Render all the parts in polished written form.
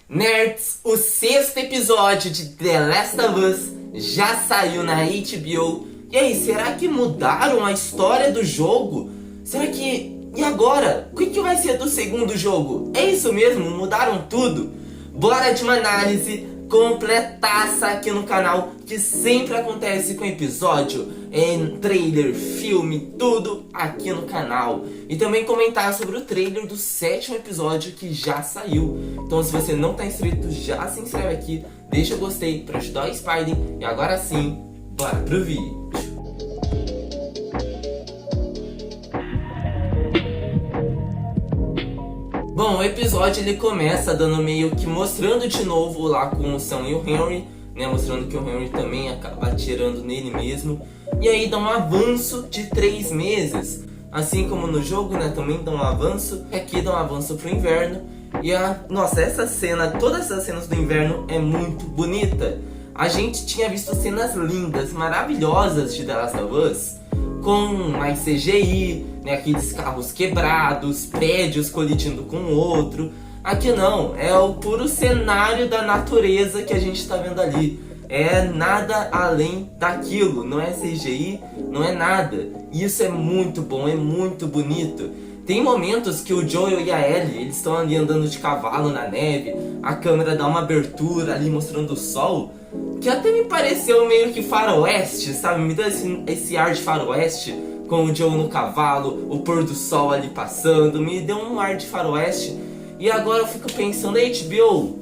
Nerds, o sexto episódio de The Last of Us já saiu na HBO. E aí, será que mudaram a história do jogo? Será que... E agora? O que vai ser do segundo jogo? É isso mesmo? Mudaram tudo? Bora de uma análise completaça aqui no canal, que sempre acontece com episódio, trailer, filme, tudo aqui no canal. E também comentar sobre o trailer do sétimo episódio que já saiu. Então se você não tá inscrito, já se inscreve aqui, deixa o gostei pra ajudar o Spidey. E agora sim, bora pro vídeo. Bom, o episódio ele começa dando meio que mostrando de novo lá com o Sam e o Henry, né, mostrando que o Henry também acaba atirando nele mesmo. E aí dá um avanço de 3 meses, assim como no jogo, né, também dá um avanço. Aqui dá um avanço pro inverno. E nossa, essa cena, todas essas cenas do inverno é muito bonita. A gente tinha visto cenas lindas, maravilhosas de The Last of Us, com mais CGI, né, aqueles carros quebrados, prédios colidindo com o outro. Aqui não, é o puro cenário da natureza que a gente tá vendo ali. É nada além daquilo, não é CGI, não é nada. E isso é muito bom, é muito bonito. Tem momentos que o Joel e a Ellie, eles estão ali andando de cavalo na neve, a câmera dá uma abertura ali mostrando o sol, que até me pareceu meio que faroeste, sabe? Me deu esse ar de faroeste, com o Joel no cavalo, o pôr do sol ali passando, me deu um ar de faroeste. E agora eu fico pensando, HBO,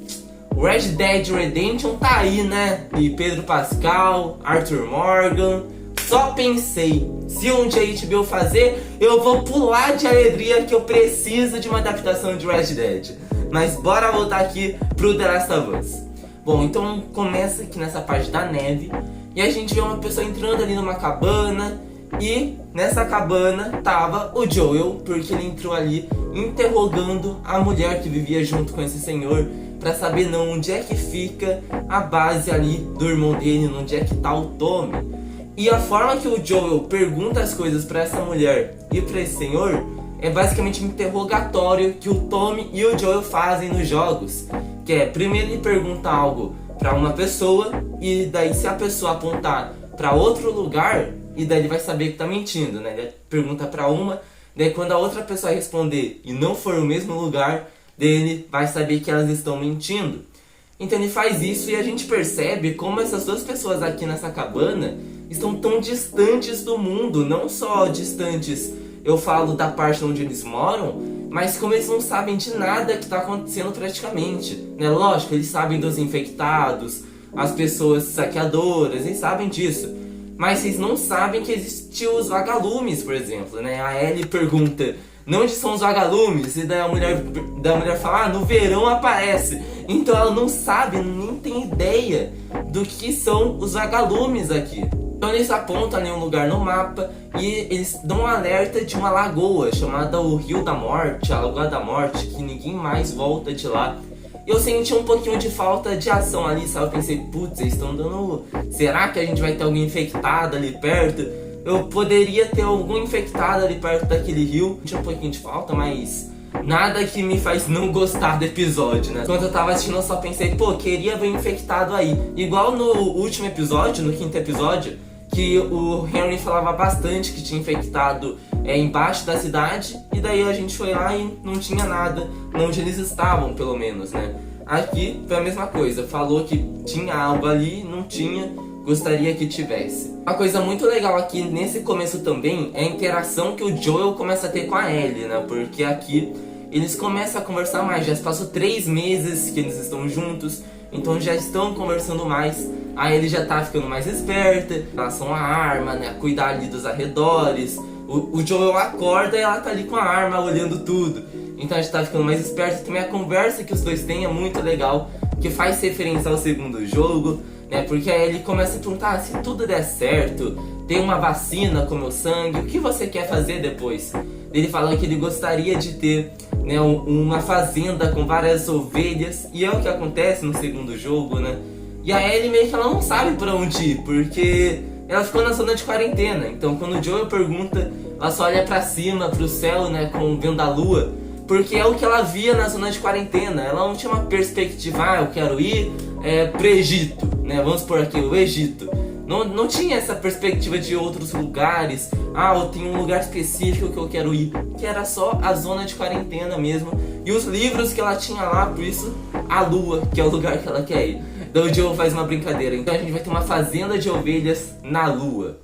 Red Dead Redemption tá aí, né? E Pedro Pascal, Arthur Morgan. Só pensei, se um dia a HBO fazer, eu vou pular de alegria que eu preciso de uma adaptação de Red Dead. Mas bora voltar aqui pro The Last of Us. Bom, então começa aqui nessa parte da neve e a gente vê uma pessoa entrando ali numa cabana. E nessa cabana tava o Joel, porque ele entrou ali interrogando a mulher que vivia junto com esse senhor, pra saber não onde é que fica a base ali do irmão dele, onde é que tá o Tommy. E a forma que o Joel pergunta as coisas pra essa mulher e pra esse senhor é basicamente um interrogatório que o Tommy e o Joel fazem nos jogos. Que é, primeiro ele pergunta algo pra uma pessoa, e daí se a pessoa apontar pra outro lugar, e daí ele vai saber que tá mentindo, né? Ele pergunta pra uma, daí quando a outra pessoa responder e não for o mesmo lugar, daí ele vai saber que elas estão mentindo. Então ele faz isso e a gente percebe como essas duas pessoas aqui nessa cabana estão tão distantes do mundo. Não só distantes, eu falo da parte onde eles moram, mas como eles não sabem de nada que tá acontecendo praticamente, né? Lógico, eles sabem dos infectados, as pessoas saqueadoras, eles sabem disso. Mas eles não sabem que existem os vagalumes, por exemplo, né? A Ellie pergunta, onde são os vagalumes? E daí a mulher fala, no verão aparece. Então ela não sabe, nem tem ideia do que são os vagalumes aqui. Então eles apontam ali um lugar no mapa e eles dão um alerta de uma lagoa chamada o Rio da Morte, a Lagoa da Morte, que ninguém mais volta de lá. Eu senti um pouquinho de falta de ação ali, sabe? Eu pensei, putz, eles estão dando... Será que a gente vai ter alguém infectado ali perto? Eu poderia ter algum infectado ali perto daquele rio. Tinha um pouquinho de falta, mas... nada que me faz não gostar do episódio, né? Quando eu tava assistindo eu só pensei, pô, queria ver um infectado aí. Igual no último episódio, no quinto episódio, que o Henry falava bastante que tinha infectado embaixo da cidade, e daí a gente foi lá e não tinha nada onde eles estavam, pelo menos, né? Aqui foi a mesma coisa, falou que tinha algo ali, não tinha, gostaria que tivesse. Uma coisa muito legal aqui nesse começo também é a interação que o Joel começa a ter com a Ellie, né? Porque aqui eles começam a conversar mais, já se passou 3 meses que eles estão juntos, então já estão conversando mais. A Ellie já tá ficando mais esperta em relação à arma, né? A cuidar ali dos arredores. O Joel acorda e ela tá ali com a arma, olhando tudo. Então a gente tá ficando mais esperto. Também a conversa que os dois têm é muito legal, que faz referência ao segundo jogo, né? Porque aí ele começa a perguntar, se tudo der certo, tem uma vacina com meu sangue, o que você quer fazer depois? Ele fala que ele gostaria de ter, né, uma fazenda com várias ovelhas, e é o que acontece no segundo jogo, né? E a Ellie meio que ela não sabe pra onde ir, porque ela ficou na zona de quarentena. Então quando o Joel pergunta, ela só olha pra cima, pro céu, né, vendo a lua. porque é o que ela via na zona de quarentena. Ela não tinha uma perspectiva, eu quero ir pro Egito, né? Vamos por aqui, o Egito. Não tinha essa perspectiva de outros lugares. Eu tenho um lugar específico que eu quero ir. Que era só a zona de quarentena mesmo. E os livros que ela tinha lá, por isso a lua, que é o lugar que ela quer ir. Então o Joe faz uma brincadeira. Então a gente vai ter uma fazenda de ovelhas na lua.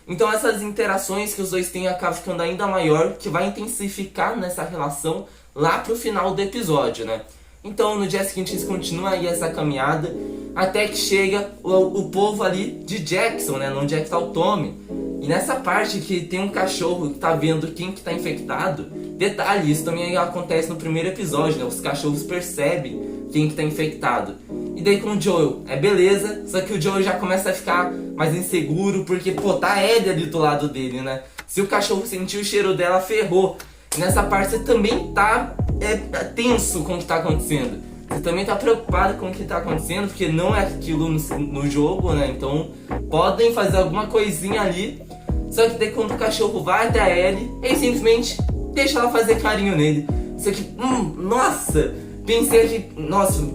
Então essas interações que os dois têm acabam ficando ainda maior, que vai intensificar nessa relação lá pro final do episódio, né? Então no dia seguinte eles continuam aí essa caminhada, até que chega o povo ali de Jackson, né? Onde é que tá o Tommy. E nessa parte que tem um cachorro que tá vendo quem que tá infectado, detalhe, isso também acontece no primeiro episódio, né? Os cachorros percebem quem que tá infectado. E daí com o Joel, beleza, só que o Joel já começa a ficar mais inseguro, porque, tá a Ellie ali do lado dele, né? Se o cachorro sentir o cheiro dela, ferrou. E nessa parte você também tá tenso com o que tá acontecendo. Você também tá preocupado com o que tá acontecendo, porque não é aquilo no jogo, né? Então, podem fazer alguma coisinha ali. Só que daí quando o cachorro vai até a Ellie, ele simplesmente deixa ela fazer carinho nele. Isso aqui, nossa! Pensei que,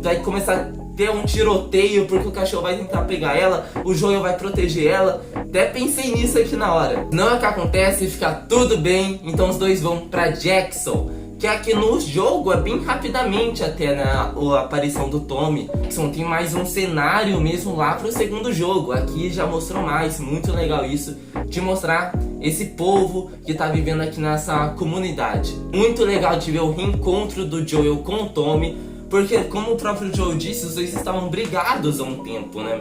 vai começar a ter um tiroteio porque o cachorro vai tentar pegar ela, o Joel vai proteger ela. Até pensei nisso aqui na hora. Não é o que acontece, fica tudo bem. Então os dois vão pra Jackson, que aqui no jogo é bem rapidamente até a aparição do Tommy. Tem mais um cenário mesmo lá pro segundo jogo. Aqui já mostrou mais, muito legal isso, de mostrar esse povo que tá vivendo aqui nessa comunidade. Muito legal de ver o reencontro do Joel com o Tommy, porque como o próprio Joel disse, os dois estavam brigados há um tempo, né?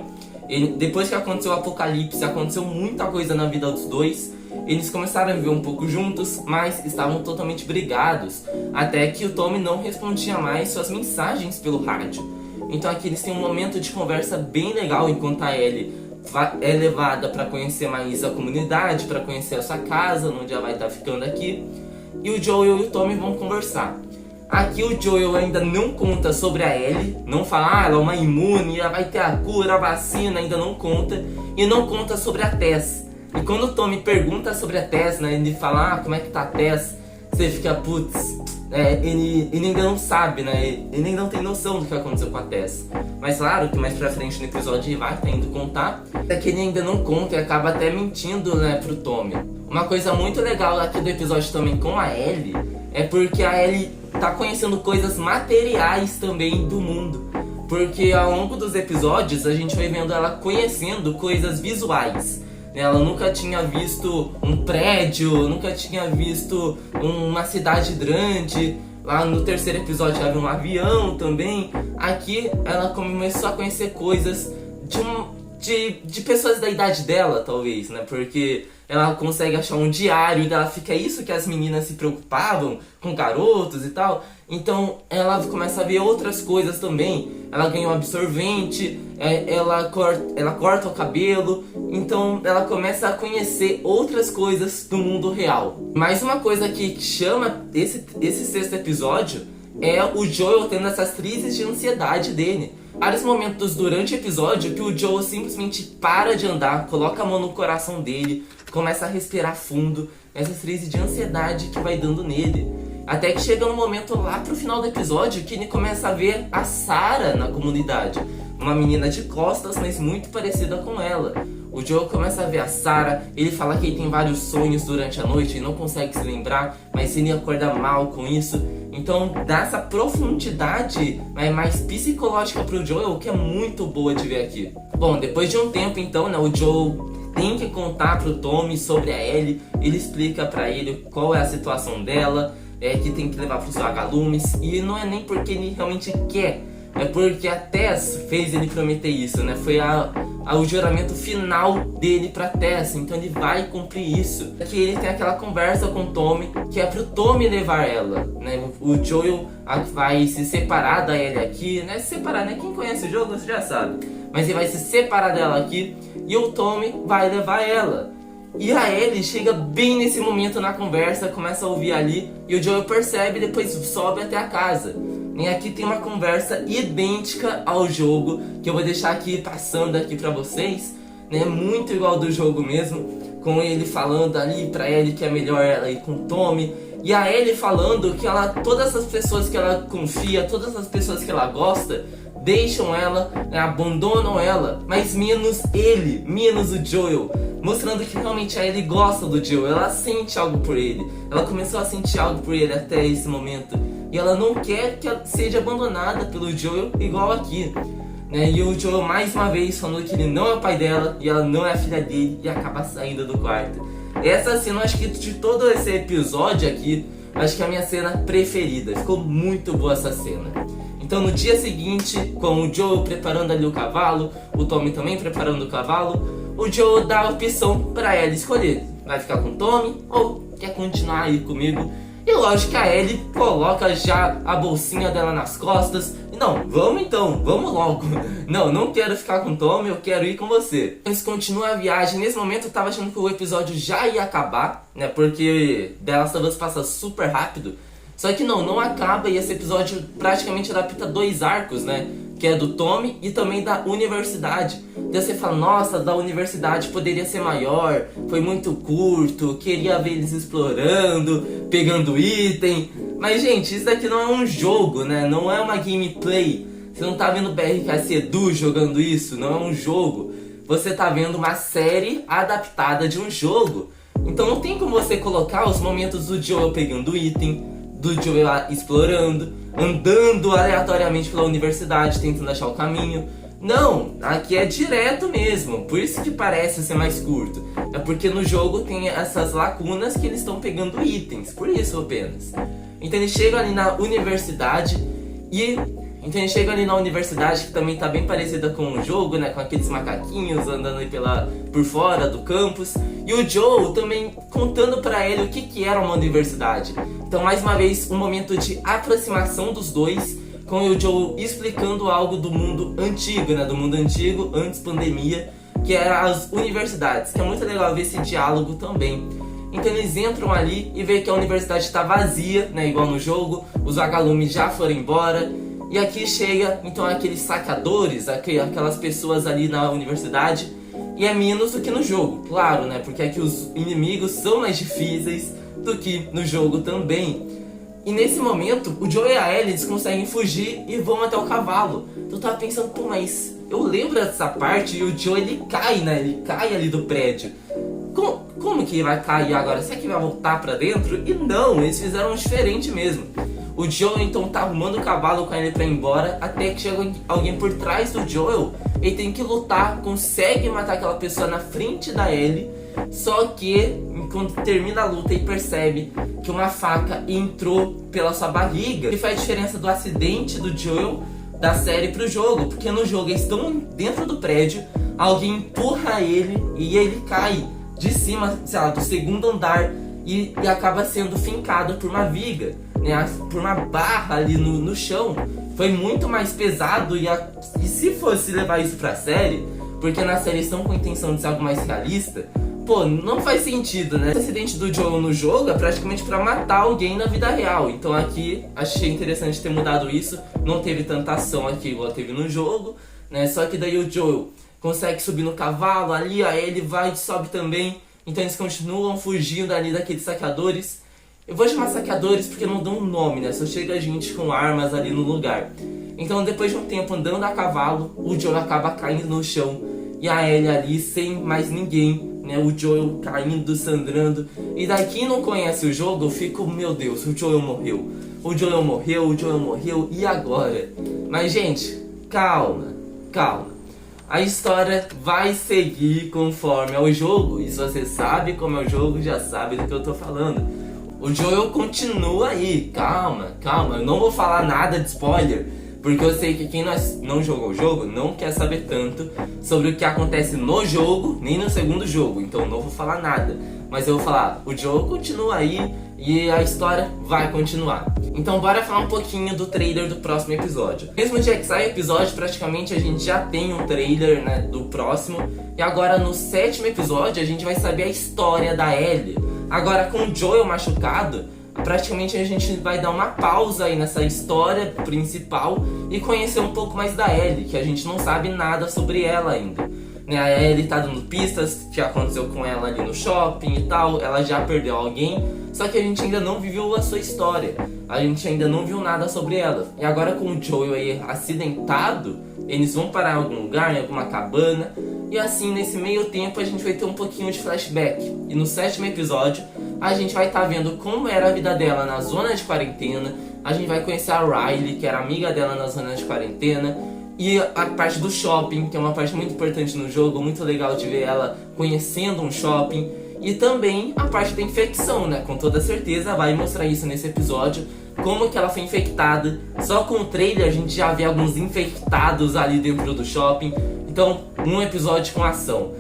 Depois que aconteceu o apocalipse, aconteceu muita coisa na vida dos dois. Eles começaram a viver um pouco juntos, mas estavam totalmente brigados, até que o Tommy não respondia mais suas mensagens pelo rádio. Então aqui eles têm um momento de conversa bem legal, enquanto a Ellie é levada para conhecer mais a comunidade, para conhecer a sua casa, onde ela vai estar ficando aqui. E o Joel e o Tommy vão conversar. Aqui o Joel ainda não conta sobre a Ellie, não fala, ela é uma imune, ela vai ter a cura, a vacina, ainda não conta. E não conta sobre a Tess. E quando o Tommy pergunta sobre a Tess, né, ele fala, como é que tá a Tess? Você fica, ele ainda não sabe, né, ele ainda não tem noção do que aconteceu com a Tess. Mas claro que mais pra frente no episódio ele vai indo contar. É que ele ainda não conta e acaba até mentindo, né, pro Tommy. Uma coisa muito legal aqui do episódio também com a Ellie, é porque a Ellie tá conhecendo coisas materiais também do mundo. Porque ao longo dos episódios a gente vai vendo ela conhecendo coisas visuais. Ela nunca tinha visto um prédio, nunca tinha visto uma cidade grande. Lá no terceiro episódio ela viu um avião também. Aqui ela começou a conhecer coisas de pessoas da idade dela, talvez, né? Porque ela consegue achar um diário dela, fica isso que as meninas se preocupavam com garotos e tal. Então ela começa a ver outras coisas também. Ela ganha um absorvente, ela corta o cabelo. Então ela começa a conhecer outras coisas do mundo real. Mais uma coisa que chama esse sexto episódio é o Joel tendo essas crises de ansiedade dele. Vários momentos durante o episódio que o Joel simplesmente para de andar, coloca a mão no coração dele, começa a respirar fundo, essa crise de ansiedade que vai dando nele. Até que chega no momento lá pro final do episódio que ele começa a ver a Sarah na comunidade. Uma menina de costas, mas muito parecida com ela. O Joel começa a ver a Sarah, ele fala que ele tem vários sonhos durante a noite e não consegue se lembrar, mas ele acorda mal com isso. Então dá essa profundidade mais psicológica pro Joel, que é muito boa de ver aqui. Bom, depois de um tempo então, né, o Joel tem que contar pro Tommy sobre a Ellie. Ele explica pra ele qual é a situação dela, que tem que levar pros vagalumes. E não é nem porque ele realmente quer, é porque a Tess fez ele prometer isso, né? Foi o juramento final dele pra Tess, então ele vai cumprir isso. Aqui ele tem aquela conversa com o Tommy, que é pro Tommy levar ela, né? O Joel vai se separar da Ellie aqui, né? Se separar, né? Quem conhece o jogo você já sabe. Mas ele vai se separar dela aqui e o Tommy vai levar ela. E a Ellie chega bem nesse momento na conversa, começa a ouvir ali, e o Joel percebe e depois sobe até a casa. E aqui tem uma conversa idêntica ao jogo, que eu vou deixar aqui passando aqui pra vocês, né? Muito igual do jogo mesmo, com ele falando ali pra Ellie que é melhor ela ir com o Tommy. E a Ellie falando que todas as pessoas que ela confia, todas as pessoas que ela gosta, deixam ela, né, abandonam ela, mas menos ele, menos o Joel. Mostrando que realmente a Ellie gosta do Joel, ela sente algo por ele. Ela começou a sentir algo por ele até esse momento. E ela não quer que ela seja abandonada pelo Joel igual aqui. Né? E o Joel mais uma vez falando que ele não é o pai dela e ela não é a filha dele e acaba saindo do quarto. Essa cena, acho que de todo esse episódio aqui, acho que é a minha cena preferida. Ficou muito boa essa cena. Então no dia seguinte, com o Joel preparando ali o cavalo, o Tommy também preparando o cavalo, o Joel dá a opção pra Ellie escolher. Vai ficar com o Tommy ou quer continuar aí comigo? E lógico que a Ellie coloca já a bolsinha dela nas costas. Não, vamos então, vamos logo. Não quero ficar com o Tommy, eu quero ir com você. Eles continuam a viagem. Nesse momento eu tava achando que o episódio já ia acabar, né? Porque The Last of Us passa super rápido. Só que não acaba e esse episódio praticamente adapta 2 arcos, né? Que é do Tommy e também da universidade. Daí você fala, nossa, da universidade poderia ser maior, foi muito curto, queria ver eles explorando, pegando item. Mas gente, isso daqui não é um jogo, né? Não é uma gameplay. Você não tá vendo o BRKC Edu jogando isso, não é um jogo. Você tá vendo uma série adaptada de um jogo. Então não tem como você colocar os momentos do Joel pegando item, do Joel explorando, andando aleatoriamente pela universidade, tentando achar o caminho. Não, aqui é direto mesmo, por isso que parece ser mais curto. É porque no jogo tem essas lacunas que eles estão pegando itens, por isso apenas. Então eles chegam ali na universidade que também tá bem parecida com o jogo, né? Com aqueles macaquinhos andando aí por fora do campus. E o Joel também contando pra ele o que era uma universidade. Então, mais uma vez, um momento de aproximação dos dois, com o Joel explicando algo do mundo antigo, né? Do mundo antigo, antes pandemia, que era as universidades. Que é muito legal ver esse diálogo também. Então eles entram ali e veem que a universidade está vazia, né? Igual no jogo, os vagalumes já foram embora. E aqui chega, então, aqueles saqueadores, aquelas pessoas ali na universidade. E é menos do que no jogo, claro, né? Porque aqui os inimigos são mais difíceis do que no jogo também. E nesse momento, o Joel e a Ellie, eles conseguem fugir e vão até o cavalo. Eu tava pensando, pô, mas eu lembro dessa parte e o Joel, ele cai, né? Ele cai ali do prédio. Como que ele vai cair agora? Será que vai voltar pra dentro? E não, eles fizeram diferente mesmo. O Joel então tá arrumando o cavalo com ele pra ir embora, até que chega alguém por trás do Joel. Ele tem que lutar, consegue matar aquela pessoa na frente da Ellie. Só que quando termina a luta ele percebe que uma faca entrou pela sua barriga. E faz diferença do acidente do Joel da série pro jogo, porque no jogo eles estão dentro do prédio, alguém empurra ele e ele cai de cima, sei lá, do 2º andar e acaba sendo fincado por uma viga, né, por uma barra ali no chão. Foi muito mais pesado e se fosse levar isso pra série, porque na série eles estão com a intenção de ser algo mais realista, pô, não faz sentido, né? O acidente do Joel no jogo é praticamente pra matar alguém na vida real. Então aqui achei interessante ter mudado isso. Não teve tanta ação aqui igual teve no jogo, né? Só que daí o Joel consegue subir no cavalo ali, aí ele vai e sobe também. Então eles continuam fugindo ali daqueles saqueadores. Eu vou chamar saqueadores porque não dão um nome, né? Só chega gente com armas ali no lugar. Então depois de um tempo andando a cavalo, o Joel acaba caindo no chão. E a Ellie ali sem mais ninguém, né? O Joel caindo, sangrando. E daí quem não conhece o jogo, eu fico, meu Deus, o Joel morreu. O Joel morreu, e agora? Mas gente, calma. A história vai seguir conforme é o jogo. E se você sabe como é o jogo, já sabe do que eu tô falando. O Joel continua aí, calma. Eu não vou falar nada de spoiler, porque eu sei que quem não jogou o jogo não quer saber tanto sobre o que acontece no jogo, nem no 2º jogo. Então eu não vou falar nada. Mas eu vou falar, o jogo continua aí e a história vai continuar. Então bora falar um pouquinho do trailer do próximo episódio. Mesmo dia que sai o episódio, praticamente a gente já tem um trailer, né, do próximo. E agora no 7º episódio a gente vai saber a história da Ellie. Agora com o Joel machucado, praticamente a gente vai dar uma pausa aí nessa história principal e conhecer um pouco mais da Ellie, que a gente não sabe nada sobre ela ainda. né? A Ellie tá dando pistas que aconteceu com ela ali no shopping e tal. Ela já perdeu alguém, só que a gente ainda não viveu a sua história. A gente ainda não viu nada sobre ela. E agora com o Joel aí acidentado, eles vão parar em algum lugar, em alguma cabana. E assim, nesse meio tempo, a gente vai ter um pouquinho de flashback. E no 7º episódio, a gente vai estar vendo como era a vida dela na zona de quarentena. A gente vai conhecer a Riley, que era amiga dela na zona de quarentena. E a parte do shopping, que é uma parte muito importante no jogo, muito legal de ver ela conhecendo um shopping. E também a parte da infecção, né? Com toda certeza vai mostrar isso nesse episódio, como que ela foi infectada. Só com o trailer a gente já vê alguns infectados ali dentro do shopping. Então, um episódio com ação.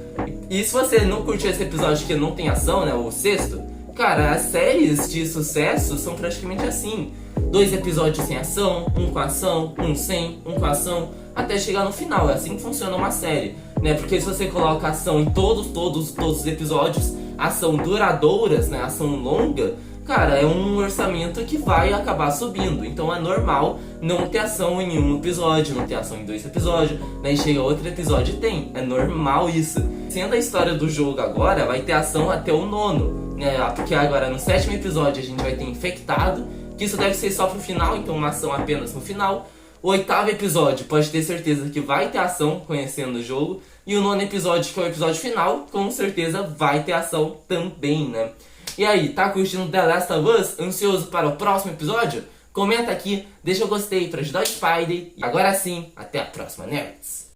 E se você não curtiu esse episódio que não tem ação, né? O 6º, cara, as séries de sucesso são praticamente assim. 2 episódios sem ação, um com ação, um sem, um com ação, até chegar no final. É assim que funciona uma série, né? Porque se você coloca ação em todos os episódios, ação duradouras, né? Ação longa, cara, é um orçamento que vai acabar subindo. Então é normal não ter ação em um episódio, não ter ação em 2 episódios, né? E chega outro episódio e tem. É normal isso. Sendo a história do jogo agora, vai ter ação até o 9º, né? Porque agora no 7º episódio a gente vai ter infectado, que isso deve ser só pro final, então uma ação apenas no final. O 8º episódio pode ter certeza que vai ter ação conhecendo o jogo. E o 9º episódio, que é o episódio final, com certeza vai ter ação também, né? E aí, tá curtindo The Last of Us? Ansioso para o próximo episódio? Comenta aqui, deixa o gostei para ajudar o Spidey. E agora sim, até a próxima, nerds!